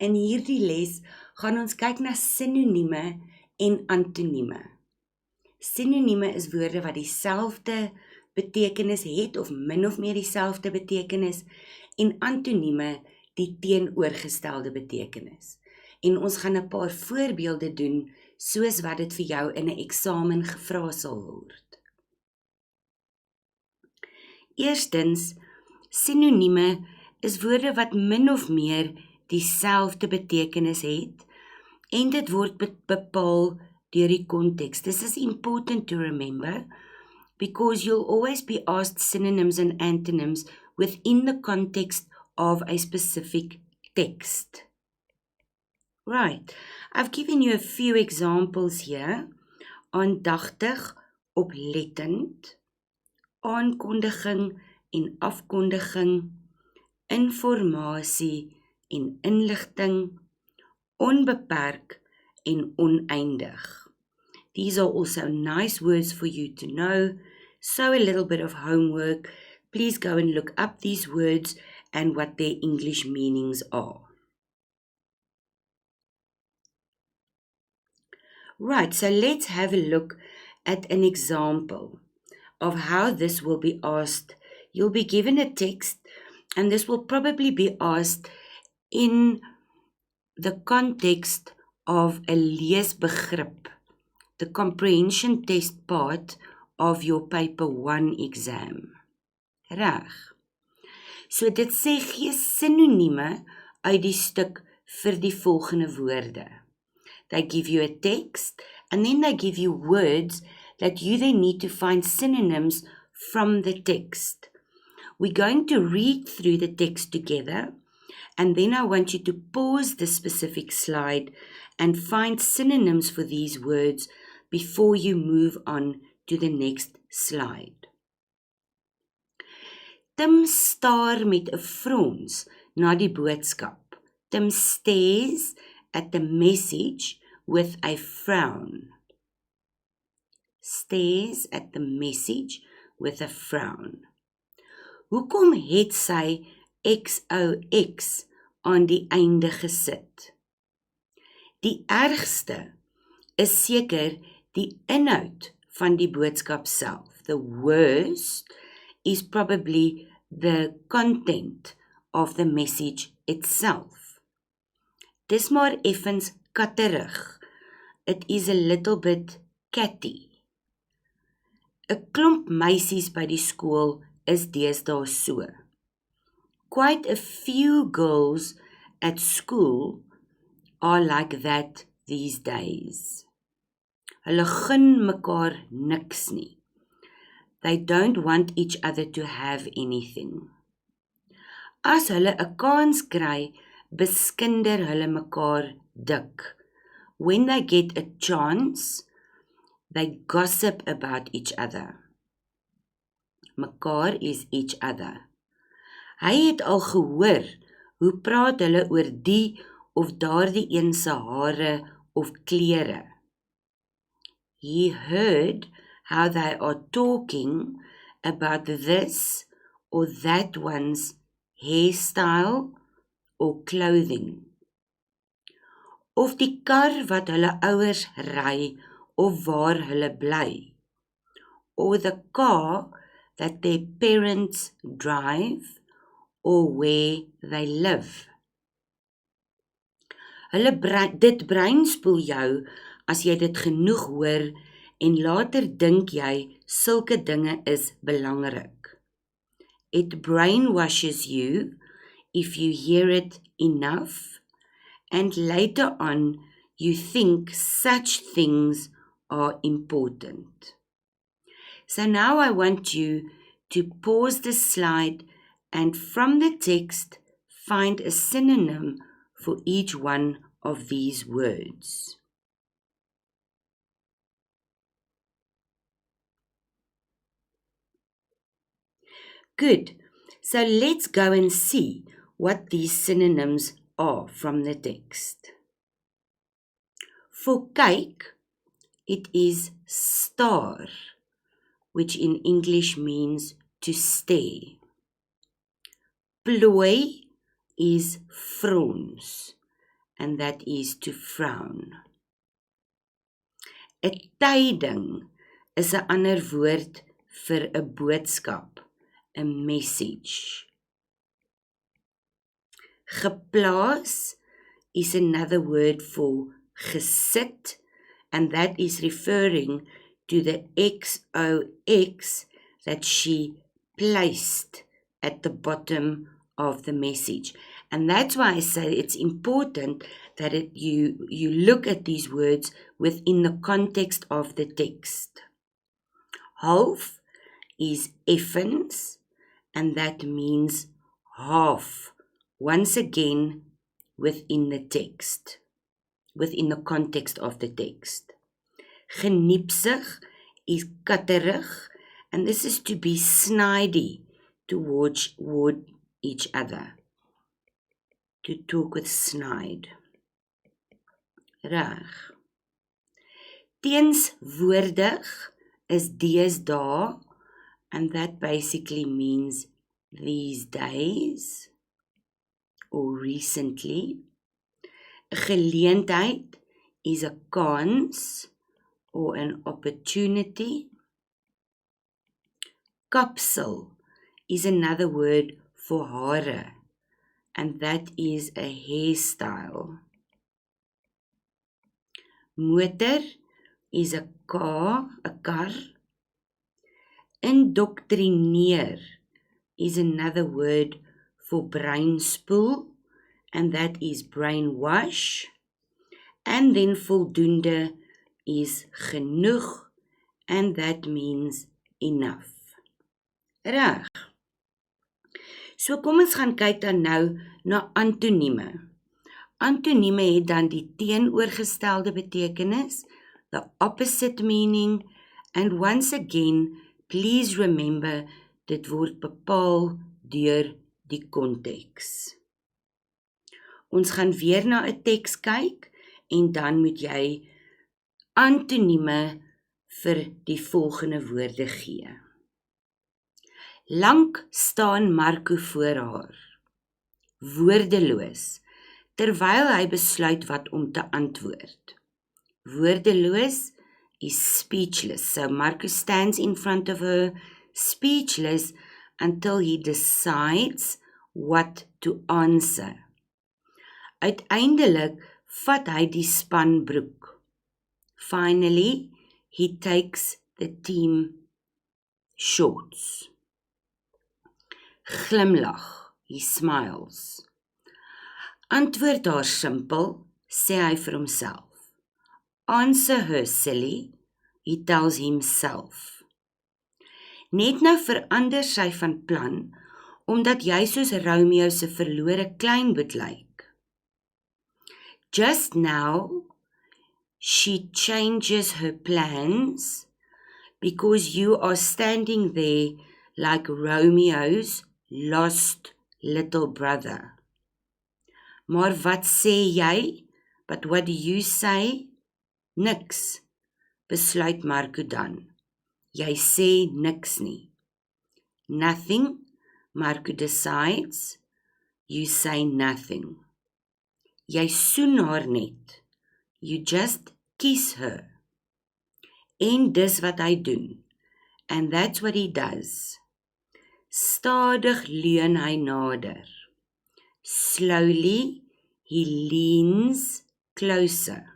In hierdie les gaan ons kyk na sinonieme en antonieme. Sinonieme is woorde wat dieselfde betekenis het of min of meer dieselfde betekenis en antonieme die teenoorgestelde betekenis. En ons gaan 'n paar voorbeelde doen soos wat dit vir jou in 'n eksamen gevra sal word. Eerstens, sinonieme is woorde wat min of meer dieselfde betekenis het en dit word bepaal deur die konteks. This is important to remember because you'll always be asked synonyms and antonyms within the context of a specific text. Right, I've given you a few examples here. Aandagtig, oplettend, aankondiging en afkondiging, informasie en inligting, onbeperk en oneindig. These are also nice words for you to know. So a little bit of homework. Please go and look up these words and what their English meanings are. Right, so let's have a look at an example of how this will be asked. You'll be given a text and this will probably be asked in the context of a leesbegrip, the comprehension test part of your paper 1 exam. Reg. So dit sê gee sinonieme uit die stuk vir die volgende woorde. They give you a text and then they give you words that you then need to find synonyms from the text. We're going to read through the text together and then I want you to pause the specific slide and find synonyms for these words before you move on to the next slide. Tim staar met 'n frons na die boodskap. Tim stares at the message with a frown. Stares at the message with a frown. Hoekom het sy XOX aan die einde gesit? Die ergste is seker die inhoud van die boodskap self. The worst is probably the content of the message itself. Dis maar effens katterig. It is a little bit catty. 'n Klomp meisies by die skool is deesdae so. Quite a few girls at school are like that these days. Hulle gun mekaar niks nie. They don't want each other to have anything. As hulle 'n kans kry, beskinder hulle mekaar dik. When they get a chance, they gossip about each other. Mekaar is each other. Hy het al gehoor hoe praat hulle oor die of daardie een se hare of klere. He heard how they are talking about this or that one's hairstyle or clothing. Of die kar wat hulle ouers ry of waar hulle bly. Or the car that their parents drive or where they live. Dit breinspoel jou as jy dit genoeg hoor en later dink jy sulke dinge is belangrik. It brainwashes you if you hear it enough and later on you think such things are important. So now I want you to pause the slide and from the text find a synonym for each one of these words. Good. So let's go and see what these synonyms are from the text. For cake, it is star, which in English means to stare. Plooi is frons. and that is to frown. 'n tyding is 'n ander woord vir 'n boodskap, 'n message. Geplaas is another word for gesit, and that is referring to the XOX that she placed at the bottom of the message. And that's why I say it's important that you look at these words within the context of the text. Half is effens, and that means half, once again within the text, within the context of the text. Geniepsig is katterig, and this is to be snidey toward each other. To talk with snide. Reg. Teenswoordig is deesdae, and that basically means these days or recently. 'n geleentheid is a kans or an opportunity. Kapsel is another word for hare, and that is a hairstyle. Motor is a kar. Indoctrineer is another word for breinspoel, and that is brainwash. And then voldoende is genoeg, and that means enough. Reg. So kom ons gaan kyk dan nou na antonieme. Antonieme het dan die teenoorgestelde betekenis, the opposite meaning, and once again, please remember, dit word bepaal deur die konteks. Ons gaan weer na 'n teks kyk, en dan moet jy antonieme vir die volgende woorde gee. Lank staan Marco voor haar, woordeloos, terwyl hy besluit wat om te antwoord. Woordeloos is speechless, so Marco stands in front of her, speechless, until he decides what to answer. Uiteindelik vat hy die spanbroek. Finally, he takes the team shorts. Glimlag, he smiles. Antwoord haar simpel, sê hy vir homself. Answer her silly, he tells himself. Net nou verander sy van plan, omdat jy soos Romeo se verlore kleinboet lyk. Just now, she changes her plans, because you are standing there like Romeo's lost little brother. Maar wat sê jy? But what do you say? Niks, besluit Marco dan. Jy sê niks nie. Nothing, Marco decides. You say nothing. Jy soen haar net. You just kiss her. En dis wat hy doen. And that's what he does. Stadig leun hy nader. Slowly, he leans closer.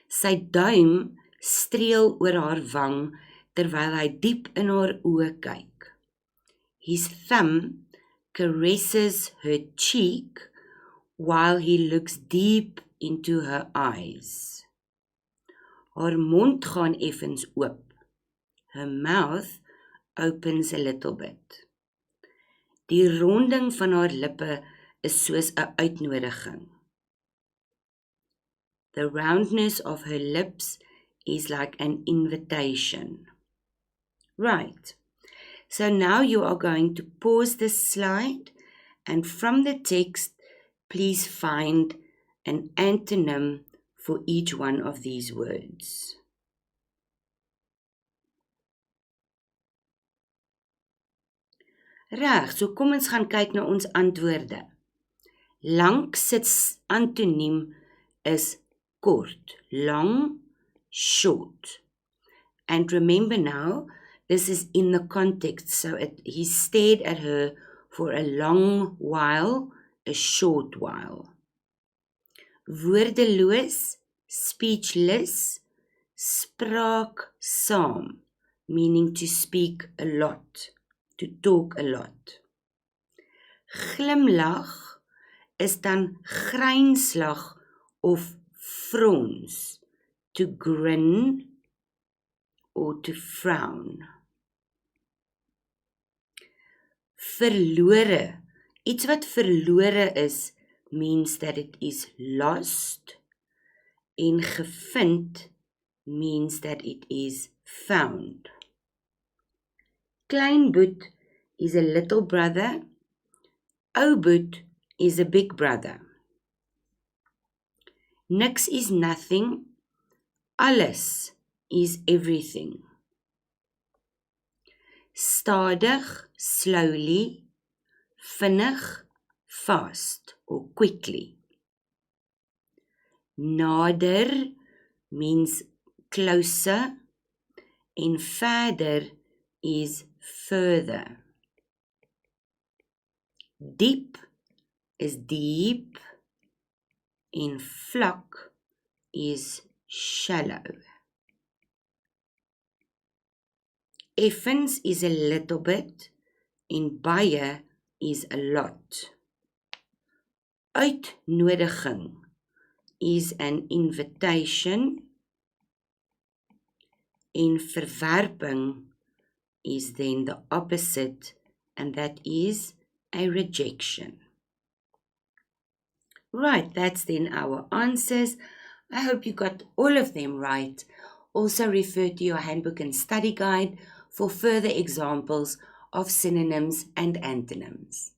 Sy duim streel oor haar wang, terwyl hy diep in haar oë kyk. His thumb caresses her cheek, while he looks deep into her eyes. Haar mond gaan effens oop. Her mouth opens a little bit. Die ronding van haar lippe is soos 'n uitnodiging. The roundness of her lips is like an invitation. Right. So now you are going to pause this slide, and from the text, please find an antonym for each one of these words. Reg, so kom ons gaan kyk na ons antwoorde. Lank se antoniem is kort. Long, short. And remember now, this is in the context. So he stared at her for a long while, a short while. Woordeloos, speechless, spraaksaam, meaning to speak a lot, to talk a lot. Glimlag is dan grynslag of frons, to grin or to frown. Verlore, iets wat verlore is, means that it is lost, en gevind means that it is found. Klein Boet is a little brother, Ou Boet is a big brother. Niks is nothing, alles is everything. Stadig, slowly, vinnig, fast or quickly. Nader means closer and verder is further. Diep is deep and vlak is shallow. Effens is a little bit en baie is a lot. Uitnodiging is an invitation en verwerping is then the opposite, and that is a rejection. Right, that's then our answers. I hope you got all of them right. Also refer to your handbook and study guide for further examples of synonyms and antonyms.